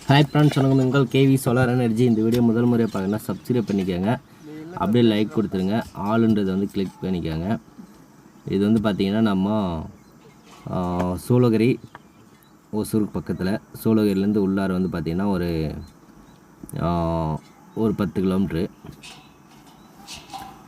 Hi friends, வணக்கம். உங்கள் KV solar energy. இந்த வீடியோ முதல் முறையாக பார்க்கணுன்னா சப்ஸ்கிரைப் பண்ணிக்கோங்க, அப்படியே லைக் கொடுத்துருங்க, ஆளுன்றதை வந்து கிளிக் பண்ணிக்கோங்க. இது வந்து பார்த்திங்கன்னா நம்ம சூளகிரி ஒசூருக்கு பக்கத்தில், சூளகிரிலேருந்து உள்ளார வந்து பார்த்திங்கன்னா ஒரு 10 கிலோமீட்ரு.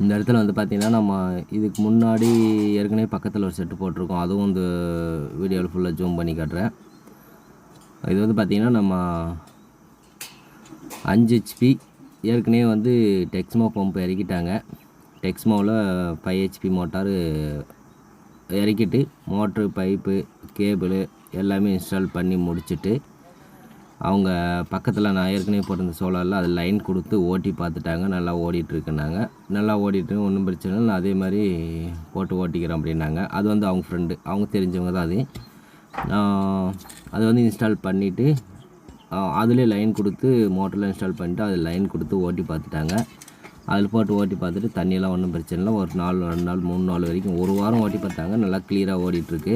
இந்த இடத்துல வந்து பார்த்திங்கன்னா நம்ம இதுக்கு முன்னாடி ஏற்கனவே பக்கத்தில் ஒரு செட்டு போட்டிருக்கோம். அதுவும் இந்த வீடியோவில் ஃபுல்லாக ஜூம் பண்ணி காட்டுறேன். இது வந்து பார்த்திங்கன்னா நம்ம 5 HP ஏற்கனவே வந்து டெக்ஸ்மோ பம்ப் இறக்கிட்டாங்க. டெக்ஸ்மோவில் 5 HP மோட்டார் இறக்கிட்டு மோட்ரு, பைப்பு, கேபிள் எல்லாமே இன்ஸ்டால் பண்ணி முடிச்சுட்டு, அவங்க பக்கத்தில் நான் ஏற்கனவே போட்டிருந்த சோலாரில் அது லைன் கொடுத்து ஓட்டி பார்த்துட்டாங்க. நல்லா ஓடிட்டுருக்குனாங்க. நல்லா ஓடிட்டு ஒன்றும் பிரச்சனை இல்லை, அதே மாதிரி போட்டு ஓட்டிக்கிறோம் அப்படின்னாங்க. அது வந்து அவங்க ஃப்ரெண்டு, அவங்க தெரிஞ்சவங்க தான். அது வந்து இன்ஸ்டால் பண்ணிவிட்டு அதிலே லைன் கொடுத்து மோட்டரில் இன்ஸ்டால் பண்ணிவிட்டு அதில் லைன் கொடுத்து ஓட்டி பார்த்துட்டாங்க. அதில் போட்டு ஓட்டி பார்த்துட்டு தண்ணியெல்லாம் ஒன்றும் பிரச்சனை இல்லை. ஒரு 4, 2 நாள், 3 நாள் வரைக்கும், ஒரு வாரம் ஓட்டி பார்த்தாங்க. நல்லா கிளியராக ஓடிட்டுருக்கு.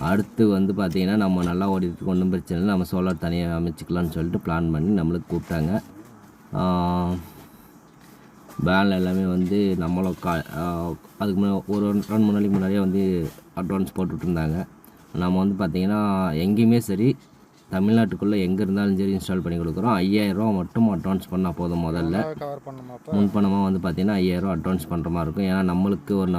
அடுத்து வந்து பார்த்திங்கன்னா நம்ம நல்லா ஓடிட்டுருக்கு, ஒன்றும் பிரச்சனை இல்லை, நம்ம சோலார் தனியாக அமைச்சிக்கலான்னு சொல்லிட்டு பிளான் பண்ணி நம்மளுக்கு கூப்பிட்டாங்க. பேனில் எல்லாமே வந்து நம்மளும் அதுக்கு முன்னாடி ஒரு 2-3 நாளைக்கு முன்னாடியே வந்து அட்வான்ஸ் போட்டுட்ருந்தாங்க. நம்ம வந்து பார்த்திங்கன்னா எங்கேயுமே சரி, தமிழ்நாட்டுக்குள்ளே எங்கே இருந்தாலும் சரி இன்ஸ்டால் பண்ணி கொடுக்குறோம். 5000 ரூபா மட்டும் அட்வான்ஸ் பண்ணால் போதும். முதல்ல முன்பணமாக வந்து பார்த்திங்கன்னா 5000 ரூபா அட்வான்ஸ் பண்ணுற மாதிரி இருக்கும். ஏன்னா நம்மளுக்கு ஒரு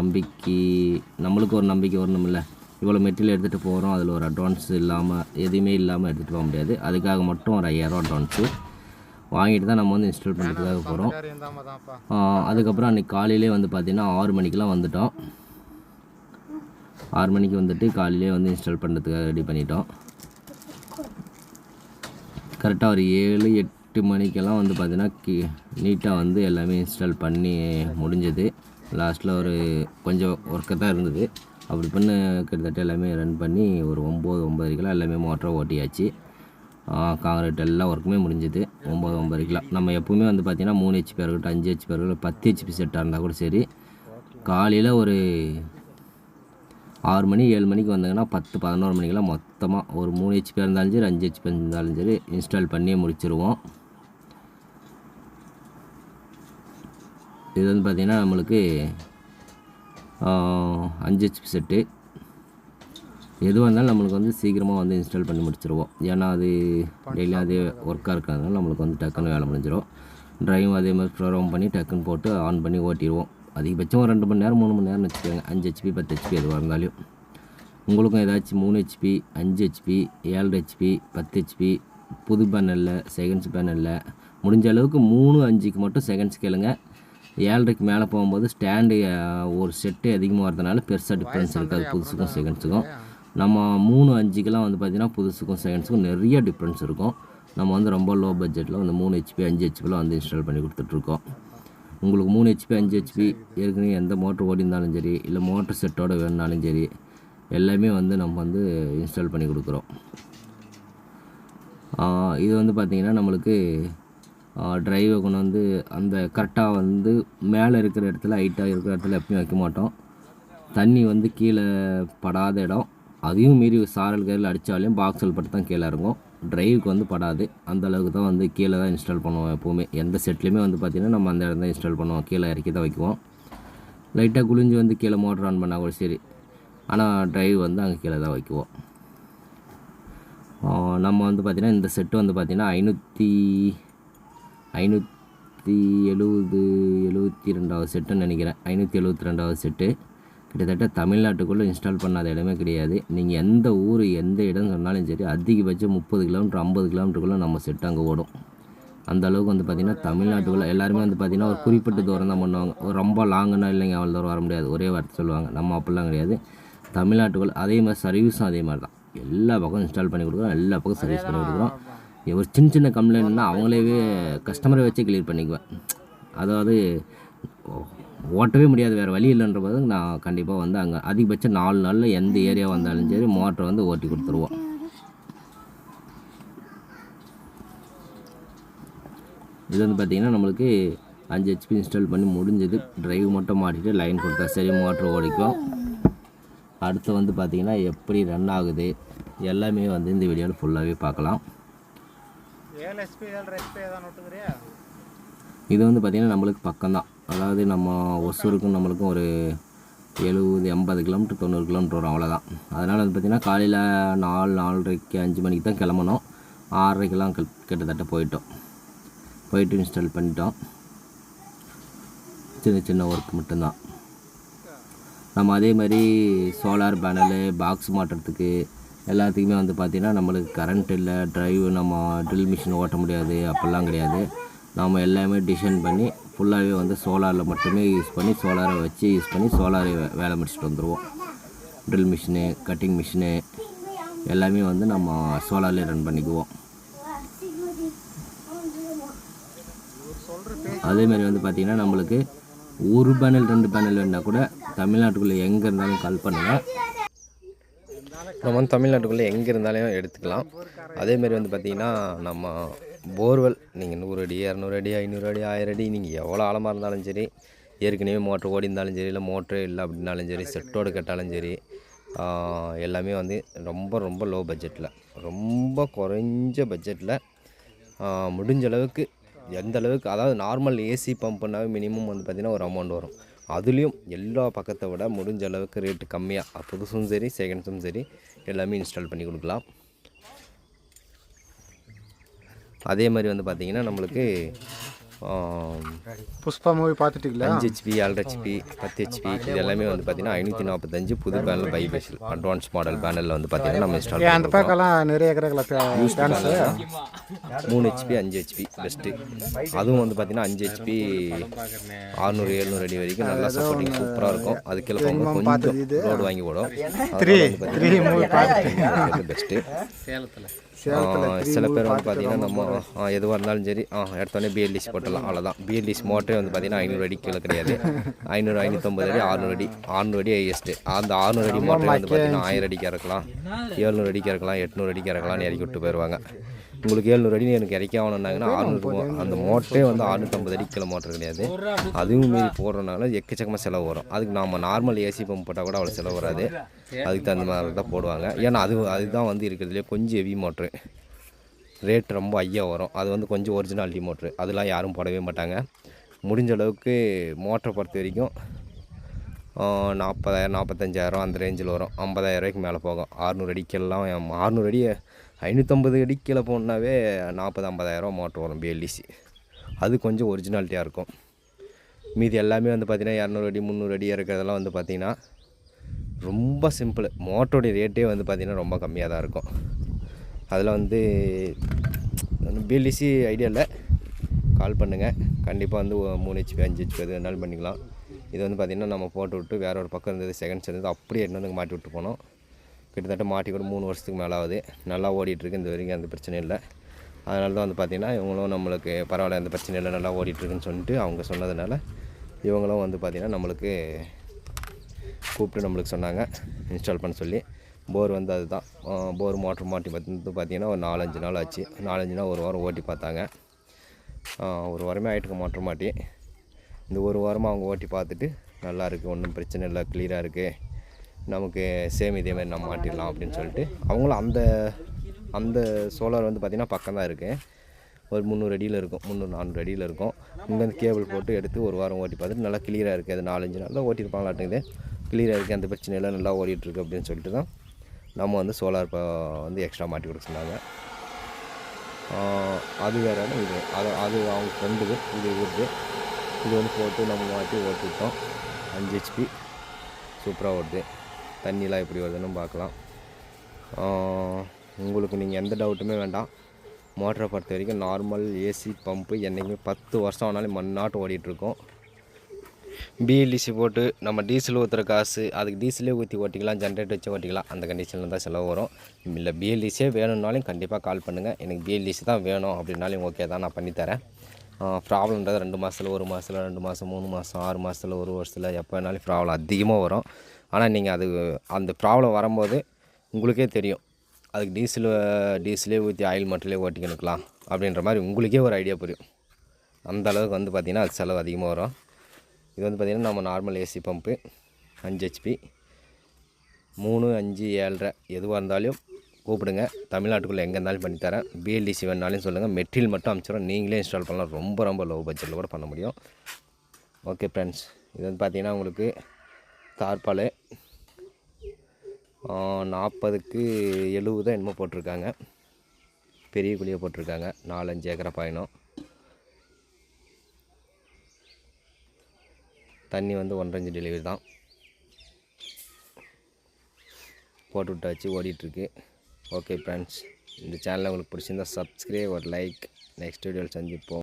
நம்பிக்கை வரணும்ல. இவ்வளோ மெட்டீரியல் எடுத்துகிட்டு போகிறோம், அதில் ஒரு அட்வான்ஸ் இல்லாமல் எதுவுமே இல்லாமல் எடுத்துகிட்டு போக முடியாது. அதுக்காக மட்டும் ஒரு 5000 ரூபா அட்வான்ஸு வாங்கிட்டு தான் நம்ம வந்து இன்ஸ்டால் பண்ணுறதுக்காக போகிறோம். அதுக்கப்புறம் அன்றைக்கி காலையிலே வந்து பார்த்திங்கன்னா 6 மணிக்கெலாம் வந்துட்டோம். 6 மணிக்கு வந்துட்டு காலையிலே வந்து இன்ஸ்டால் பண்ணுறதுக்காக ரெடி பண்ணிட்டோம். கரெக்டாக ஒரு 7-8 மணிக்கெல்லாம் வந்து பார்த்திங்கன்னா நீட்டாக வந்து எல்லாமே இன்ஸ்டால் பண்ணி முடிஞ்சது. லாஸ்ட்டில் ஒரு கொஞ்சம் ஒர்க்கு தான் இருந்தது. அப்படி பண்ண கிட்டத்தட்ட எல்லாமே ரன் பண்ணி ஒரு 9-9:30 எல்லாமே மோட்டரை ஓட்டியாச்சு. காங்கிரீட் எல்லா ஒர்க்குமே முடிஞ்சது 9-9:30. நம்ம எப்போவுமே வந்து பார்த்திங்கன்னா 3 HP இருக்கட்டும், 5 HP இருக்கட்டும், 10 HP செட்டாக இருந்தால் கூட சரி, காலையில் ஒரு 6 மணி 7 மணிக்கு வந்தாங்கன்னா 10-11 மணிக்கெல்லாம் மொத்தமாக ஒரு 3 HP இருந்தாலும் சரி, 5 HP இருந்தாலும் சரி இன்ஸ்டால் பண்ணியே முடிச்சிருவோம். இது வந்து பார்த்திங்கன்னா நம்மளுக்கு 5 HP செட்டு. எதுவாக இருந்தாலும் நம்மளுக்கு வந்து சீக்கிரமாக வந்து இன்ஸ்டால் பண்ணி முடிச்சிருவோம். ஏன்னா அது டெய்லியும் அதே ஒர்க்காக இருக்கிறதுனால நம்மளுக்கு வந்து டக்குன்னு வேலை முடிஞ்சிடும். ட்ரைவும் அதே மாதிரி ப்ரோக்ராம் பண்ணி டக்குன்னு போட்டு ஆன் பண்ணி ஓட்டிடுவோம். அதிகபட்சம் ஒரு 2 மணி நேரம் 3 மணி நேரம்னு வச்சுக்கோங்க. 5 HP 10 HP எதுவாக இருந்தாலும். உங்களுக்கும் ஏதாச்சும் 3 HP 5 HP 7 HP 10 HP புது பேனலில் செகண்ட்ஸ் பேனலில் முடிஞ்ச அளவுக்கு 3-5க்கு மட்டும் செகண்ட்ஸ் கேளுங்க. 7.5க்கு மேலே போகும்போது ஸ்டாண்டு ஒரு செட்டு அதிகமாக வரதுனால பெருசாக டிஃப்ரென்ஸ் இருக்காது புதுசுக்கும் செகண்ட்ஸுக்கும். நம்ம 3-5க்கெலாம் வந்து பார்த்திங்கன்னா புதுசுக்கும் செகண்ட்ஸுக்கும் நிறைய டிஃப்ரென்ஸ் இருக்கும். நம்ம வந்து ரொம்ப லோ பட்ஜெட்டில் வந்து 3 HP 5 HPலாம் வந்து இன்ஸ்டால் பண்ணி கொடுத்துட்ருக்கோம். உங்களுக்கு 3 HP 5 HP ஏற்கனவே எந்த மோட்ரு ஓடிந்தாலும் சரி, இல்லை மோட்ரு செட்டோடு வேணுனாலும் சரி, எல்லாமே வந்து நம்ம வந்து இன்ஸ்டால் பண்ணி கொடுக்குறோம். இது வந்து பார்த்திங்கன்னா நம்மளுக்கு ட்ரைவை கொண்டு வந்து அந்த கரெக்டாக வந்து மேலே இருக்கிற இடத்துல, ஹைட்டாக இருக்கிற இடத்துல எப்பயும் வைக்க மாட்டோம். தண்ணி வந்து கீழே படாத இடம், அதையும் மீறி சாரல் கையில் அடித்தாலையும் பாக்ஸில் பட்டு தான் கீழே இறங்கும். ட்ரைவுக்கு வந்து படாது. அந்த அளவுக்கு தான் வந்து கீழே தான் இன்ஸ்டால் பண்ணுவோம். எப்போவுமே எந்த செட்லேயுமே வந்து பார்த்திங்கன்னா நம்ம அந்த இடம் தான் இன்ஸ்டால் பண்ணுவோம். கீழே இறக்கி தான் வைக்குவோம். லைட்டாக குளிஞ்சு வந்து கீழே மோட்டர் ஆன் பண்ணால் கூட சரி, ஆனால் ட்ரைவ் வந்து அங்கே கீழே தான் வைக்குவோம். நம்ம வந்து பார்த்திங்கன்னா இந்த செட்டு வந்து பார்த்திங்கன்னா 572வது செட்டுன்னு நினைக்கிறேன். 572வது செட்டு. கிட்டத்தட்ட தமிழ்நாட்டுக்குள்ளே இன்ஸ்டால் பண்ணாத இடமே கிடையாது. நீங்கள் எந்த ஊர் எந்த இடம் சொன்னாலும் சரி, அதிகபட்சம் 30 கிலோமீட்டர் 50 கிலோமீட்டருக்குள்ளே நம்ம செட்டு அங்கே ஓடும். அந்த அளவுக்கு வந்து பார்த்திங்கன்னா தமிழ்நாட்டுக்குள்ளே எல்லாருமே வந்து பார்த்திங்கன்னா ஒரு குறிப்பிட்ட தூரம் தான் பண்ணுவாங்க. ஒரு ரொம்ப லாங்குன்னா இல்லைங்க அவ்வளோ தூரம் வர முடியாது, ஒரே வார்த்தை சொல்லுவாங்க. நம்ம அப்படிலாம் கிடையாது. தமிழ்நாட்டுக்குள்ளே அதே மாதிரி சர்வீஸும் அதே மாதிரி தான். எல்லா பக்கம் இன்ஸ்டால் பண்ணி கொடுக்குறோம், எல்லா பக்கம் சர்வீஸ் பண்ணி கொடுக்குறோம். ஒரு சின்ன கம்ப்ளைண்ட்னா அவங்களே கஸ்டமரை வச்சு கிளியர் பண்ணிக்குவேன். அதாவது ஓட்டவே முடியாது, வேறு வழி இல்லைன்ற போது நான் கண்டிப்பாக வந்து அங்கே அதிகபட்சம் 4 நாளில் எந்த ஏரியா வந்தாலும் சரி மோட்டரை வந்து ஓட்டி கொடுத்துருவோம். இது வந்து பார்த்திங்கன்னா நம்மளுக்கு 5 HP இன்ஸ்டால் பண்ணி முடிஞ்சது. ட்ரைவ் மட்டும் மாட்டிட்டு லைன் கொடுத்தா சரி மோட்டர் ஓடிக்கும். அடுத்து வந்து பார்த்திங்கன்னா எப்படி ரன் ஆகுது எல்லாமே வந்து இந்த வீடியோவில் ஃபுல்லாகவே பார்க்கலாம். இது வந்து பார்த்திங்கன்னா நம்மளுக்கு பக்கம்தான். அதாவது நம்ம ஒசூருக்கும் நம்மளுக்கும் ஒரு 70-80 கிலோமீட்டர் 90 கிலோமீட்டர் வரும், அவ்வளோதான். அதனால் வந்து பார்த்திங்கன்னா காலையில் 4-4:30 5 மணிக்கு தான் கிளம்பணும். 6:30க்கெல்லாம் கிட்டத்தட்ட போயிட்டு இன்ஸ்டால் பண்ணிட்டோம். சின்ன ஒர்க் மட்டும்தான். நம்ம அதே மாதிரி சோலார் பேனலு பாக்ஸ் மாட்டுறதுக்கு எல்லாத்துக்குமே வந்து பார்த்திங்கன்னா நம்மளுக்கு கரண்ட் இல்லை, நம்ம ட்ரில் மிஷின் ஓட்ட முடியாது அப்படிலாம் கிடையாது. நாம் எல்லாமே டிசைன் பண்ணி ஃபுல்லாகவே வந்து சோலாரில் மட்டுமே யூஸ் பண்ணி சோலாரை வச்சு யூஸ் பண்ணி சோலாரை வேலை முடிச்சுட்டு வந்துடுவோம். ட்ரில் மிஷினு, கட்டிங் மிஷினு எல்லாமே வந்து நம்ம சோலார்லேயே ரன் பண்ணிக்குவோம். அதேமாதிரி வந்து பார்த்திங்கன்னா நம்மளுக்கு 1 பேனல் 2 பேனல் வேணால் கூட தமிழ்நாட்டுக்குள்ளே எங்கே இருந்தாலும் கால் பண்ணுங்கள். நம்ம வந்து தமிழ்நாட்டுக்குள்ளே எங்கே இருந்தாலும் எடுத்துக்கலாம். அதேமாரி வந்து பார்த்திங்கன்னா நம்ம போர்வெல் நீங்கள் 100 அடி 200 அடி 500 அடி 1000 அடி நீங்கள் எவ்வளோ ஆழமாக இருந்தாலும் சரி, ஏற்கனவே மோட்ரு ஓடி இருந்தாலும் சரி, இல்லை மோட்ரு இல்லை அப்படின்னாலும் சரி, செட்டோடு கேட்டாலும் சரி, எல்லாமே வந்து ரொம்ப லோ பட்ஜெட்டில், ரொம்ப குறைஞ்ச பட்ஜெட்டில் முடிஞ்ச அளவுக்கு எந்த அளவுக்கு, அதாவது நார்மல் ஏசி பம்புனாவே மினிமம் வந்து பார்த்திங்கன்னா ஒரு அமௌண்ட் வரும். அதுலேயும் எல்லா பக்கத்தை விட முடிஞ்ச அளவுக்கு ரேட்டு கம்மியாக புதுசும் சரி செகண்ட்ஸும் சரி எல்லாமே இன்ஸ்டால் பண்ணி கொடுக்கலாம். அதே மாதிரி வந்து பார்த்திங்கன்னா நம்மளுக்கு Pushpa movie பார்த்துட்டிங்களா? 5 HP 7 HP 10 HP இது எல்லாமே வந்து பார்த்திங்கன்னா 545 புது பேனல் பைபேஷியல் அட்வான்ஸ் மாடல் பேனலில் வந்து பார்த்திங்கன்னா நம்ம இன்ஸ்டால் அந்த பக்கம்லாம் நிறைய கிடக்கல 3 HP 5 HP பெஸ்ட்டு. அதுவும் வந்து பார்த்திங்கன்னா 5 HP 600-700 அடி வரைக்கும் நல்லா சப்போர்ட்டிங் சூப்பராக இருக்கும். அது கீழே போகும்போது கொஞ்சம் ரோடு வாங்கி போடும். பெஸ்ட்டு. சில பேர் வந்து பார்த்திங்கன்னா நம்ம எதுவாக இருந்தாலும் சரி எடுத்தோடனே பிஎல்டிசி போட்டலாம், அவ்வளோதான். பிஎல்டிசி மோட்டரே வந்து பார்த்திங்கன்னா 500 அடி கீழே கிடையாது. 500 550 அடி 600 அடி ஹையஸ்ட்டு. அந்த 600 அடி மோட்டரே வந்து பார்த்திங்கன்னா 1000 அடிக்கு இறக்கலாம், 700 அடிக்கு இறக்கலாம், 800 அடிக்கு இறக்கலாம்னு இறக்கி விட்டு போயிடுவாங்க. உங்களுக்கு 700 அடி எனக்கு இறக்கி ஆகணுன்னாங்கன்னா 600 அந்த மோட்டரே வந்து 650 அடி கீழே மோட்டர் கிடையாது. அதுவும் மீறி போடுறதுனால எக்கச்சக்கமாக செலவு வரும். அதுக்கு நம்ம நார்மல் ஏசி பம்ப் போட்டால் கூட அவ்வளோ செலவு வராது. அதுக்கு தகுந்த மாதிரி தான் போடுவாங்க. ஏன்னா அதுதான் வந்து இருக்கிறதுலே கொஞ்சம் ஹெவி மோட்ரு, ரேட் ரொம்ப ஹையாக வரும். அது வந்து கொஞ்சம் ஒரிஜினாலிட்டி மோட்ரு, அதெல்லாம் யாரும் போடவே மாட்டாங்க. முடிஞ்ச அளவுக்கு மோட்டரை பொறுத்த வரைக்கும் 40,000 45,000 அந்த ரேஞ்சில் வரும். 50,000 ரூபாய்க்கு மேலே போகும். 600 அடிக்கெல்லாம் 600 அடி 550 அடி கீழே போகணுன்னாவே 40,000-50,000 மோட்ரு வரும் பிஎல்டிசி. அது கொஞ்சம் ஒரிஜினாலிட்டியாக இருக்கும். மீதி எல்லாமே வந்து பார்த்திங்கன்னா 200 அடி 300 அடி இருக்கிறதெல்லாம் வந்து பார்த்திங்கன்னா ரொம்ப சிம்பிள். மோட்டருடைய ரேட்டே வந்து பார்த்திங்கன்னா ரொம்ப கம்மியாக தான் இருக்கும். அதில் வந்து பிஎல்டிசி ஐடியாவில் கால் பண்ணுங்கள். கண்டிப்பாக வந்து 3 HP 5 HP எது வேணாலும் பண்ணிக்கலாம். இது வந்து பார்த்திங்கன்னா நம்ம போட்டு விட்டு வேறு ஒரு பக்கம் இருந்தது செகண்ட்ஸ் இருந்தது அப்படியே இன்னொன்று மாட்டி விட்டு போனோம். கிட்டத்தட்ட மாட்டி கூட 3 வருஷத்துக்கு மேலே ஆகுது. நல்லா ஓடிட்டுருக்கு. இந்த வரைக்கும் அந்த பிரச்சனை இல்லை. அதனால தான் வந்து பார்த்திங்கன்னா இவங்களும் நம்மளுக்கு பரவாயில்ல, அந்த பிரச்சனை இல்லை, நல்லா ஓடிட்டுருக்குன்னு சொல்லிட்டு அவங்க சொன்னதுனால இவங்களும் வந்து பார்த்திங்கன்னா நம்மளுக்கு கூப்பிட்டு நம்மளுக்கு சொன்னாங்க இன்ஸ்டால் பண்ண சொல்லி. போர் வந்து அதுதான், போர் மோட்ரு மாட்டி வந்து பார்த்திங்கன்னா ஒரு 4-5 நாள் ஆச்சு. 4-5 நாள் ஒரு வாரம் ஓட்டி பார்த்தாங்க. ஒரு வாரமே ஆகிட்டுக்கு மோட்ரு மாட்டி. இந்த ஒரு வாரமாக அவங்க ஓட்டி பார்த்துட்டு நல்லா இருக்குது, ஒன்றும் பிரச்சனை இல்லை, கிளியராக இருக்குது, நமக்கு சேம் இதேமாதிரி நம்ம மாட்டிடலாம் அப்படின்னு சொல்லிட்டு அவங்களும் அந்த சோலார் வந்து பார்த்திங்கன்னா பக்கம் தான் இருக்குது. ஒரு 300 அடியில் இருக்கும், 300-400 அடியில் இருக்கும். இங்கேருந்து கேபிள் போட்டு எடுத்து ஒரு வாரம் ஓட்டி பார்த்துட்டு நல்லா கிளியராக இருக்குது. அது 4-5 நாள் தான் ஓட்டியிருப்பாங்களாட்டுங்குது. கிளியராக இருக்குது, அந்த பிரச்சனையெல்லாம் நல்லா ஓடிட்டுருக்கு அப்படின்னு சொல்லிட்டு தான் நம்ம வந்து சோலார் வந்து எக்ஸ்ட்ரா மாட்டி கொடுக்க சொன்னாங்க. அது வேறு இது அது அவங்க ஃப்ரெண்டுது, இது இவருது. இது வந்து போட்டு நம்ம மாட்டி ஓட்டிவிட்டோம். 5 HP சூப்பராக ஓடுது. தண்ணிலாம் எப்படி வருதுன்னு பார்க்கலாம். உங்களுக்கு நீங்கள் எந்த டவுட்டுமே வேண்டாம். மோட்டரை பொறுத்த வரைக்கும் நார்மல் ஏசி பம்பு என்றைக்குமே 10 வருஷம் ஆனாலும் மண்ணாட்டு ஓடிட்டுருக்கோம். பிஎல்டிசி போட்டு நம்ம டீசல் ஊற்றுற காசு, அதுக்கு டீசலே ஊற்றி ஓட்டிக்கலாம், ஜென்ரேட்டர் வச்சு ஓட்டிக்கலாம். அந்த கண்டிஷனில் தான் செலவு வரும். இல்லை பிஎல்டிசியே வேணும்னாலும் கண்டிப்பாக கால் பண்ணுங்கள். எனக்கு பிஎல்டிசி தான் வேணும் அப்படின்னாலும் ஓகே தான், நான் பண்ணித்தரேன். ப்ராப்ளம்ன்றது 2 மாதத்தில் 1 மாதத்தில் 2 மாதம் 3 மாதம் 6 மாதத்தில் 1 வருஷத்தில் எப்போ வேணாலும் ப்ராப்ளம் அதிகமாக வரும். ஆனால் நீங்கள் அந்த ப்ராப்ளம் வரும்போது உங்களுக்கே தெரியும், அதுக்கு டீசலே ஊற்றி ஆயில் மட்டும் ஓட்டிக்கணுக்கலாம் அப்படின்ற மாதிரி உங்களுக்கே ஒரு ஐடியா புரியும். அந்த அளவுக்கு வந்து பார்த்திங்கன்னா அது செலவு அதிகமாக வரும். இது வந்து பார்த்திங்கன்னா நம்ம நார்மல் ஏசி பம்பு 5 HP 3, 5, 7.5 எதுவாக இருந்தாலும் கூப்பிடுங்க. தமிழ்நாட்டுக்குள்ளே எங்கே இருந்தாலும் பண்ணித்தரேன். பிஎல்டிசி வேணாலும் சொல்லுங்கள், மெட்டீரியல் மட்டும் அனுப்பிச்சிடும். நீங்களே இன்ஸ்டால் பண்ணலாம். ரொம்ப ரொம்ப லோ பட்ஜெட்டில் கூட பண்ண முடியும். ஓகே ஃப்ரெண்ட்ஸ், இது வந்து பார்த்திங்கன்னா உங்களுக்கு தார்பால் 40க்கு 70 என்னமோ போட்டிருக்காங்க. பெரிய குழியை போட்டிருக்காங்க. 4-5 ஏக்கரை பாயணும். தண்ணி வந்து 1.5 இன்ச் டெலிவரி தான். போட்டு விட்டாச்சு, ஓடிட்டுருக்கு. ஓகே ஃப்ரெண்ட்ஸ், இந்த சேனலை உங்களுக்கு பிடிச்சிருந்தா சப்ஸ்கிரைப், ஒரு லைக். நெக்ஸ்ட் வீடியோவில் சந்திப்போம்.